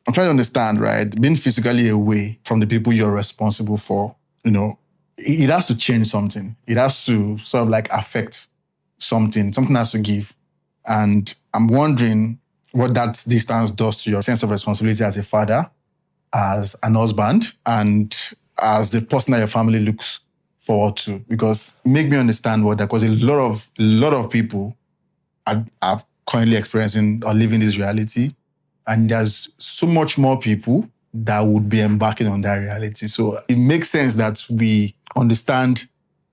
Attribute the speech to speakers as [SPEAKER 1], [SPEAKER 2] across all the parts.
[SPEAKER 1] I'm trying to understand, right? Being physically away from the people you're responsible for, it has to change something. It has to sort of like affect something. Something has to give. And I'm wondering what that distance does to your sense of responsibility as a father, as an husband, and as the person that your family looks forward to. Because make me understand what that, because a lot of people are currently experiencing or living this reality. And there's so much more people that would be embarking on that reality. So it makes sense that we understand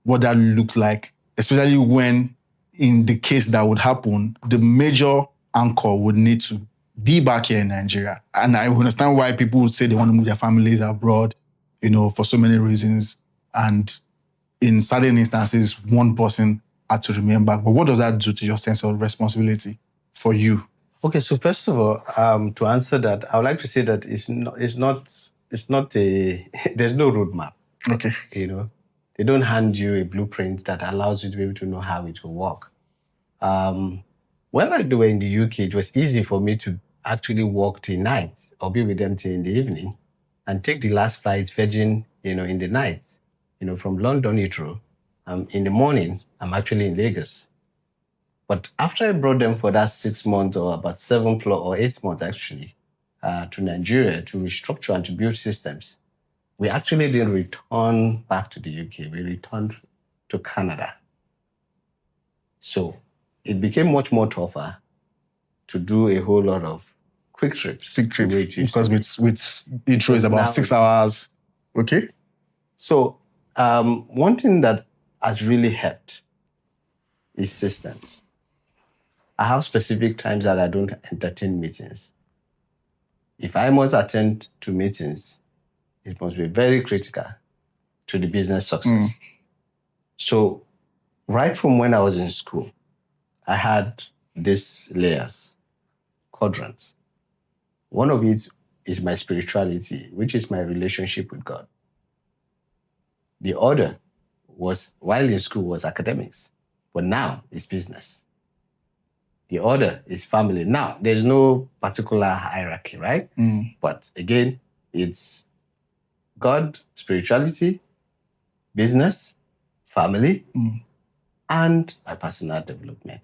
[SPEAKER 1] what that looks like, especially when, in the case that would happen, the major anchor would need to be back here in Nigeria. And I understand why people would say they want to move their families abroad, for so many reasons. And in certain instances, one person had to remain back. But what does that do to your sense of responsibility for you?
[SPEAKER 2] Okay, so first of all, to answer that, I would like to say that there's no roadmap.
[SPEAKER 1] Okay.
[SPEAKER 2] They don't hand you a blueprint that allows you to be able to know how it will work. When they were in the UK, it was easy for me to actually work till night or be with them till in the evening and take the last flight Virgin, in the night, from London Heathrow. In the morning, I'm actually in Lagos. But after I brought them for that 6 months or about 7 or 8 months actually to Nigeria to restructure and to build systems, we actually didn't return back to the UK. We returned to Canada. So it became much more tougher to do a whole lot of quick trips.
[SPEAKER 1] Because with Heathrow is about 6 hours. Okay.
[SPEAKER 2] So one thing that has really helped is systems. I have specific times that I don't entertain meetings. If I must attend to meetings, it must be very critical to the business success. So right from when I was in school, I had these layers, quadrants. One of it is my spirituality, which is my relationship with God. The other was, while in school, was academics, but now it's business. The other is family. Now, there's no particular hierarchy, right? But again, it's God, spirituality, business, family, and my personal development,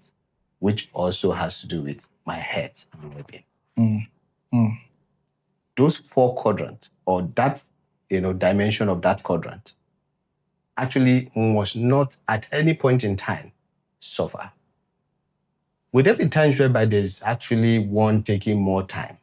[SPEAKER 2] which also has to do with my health and well-being. Those 4 quadrants, or that dimension of that quadrant, actually must not at any point in time suffer. Would there be times whereby there's actually one taking more time?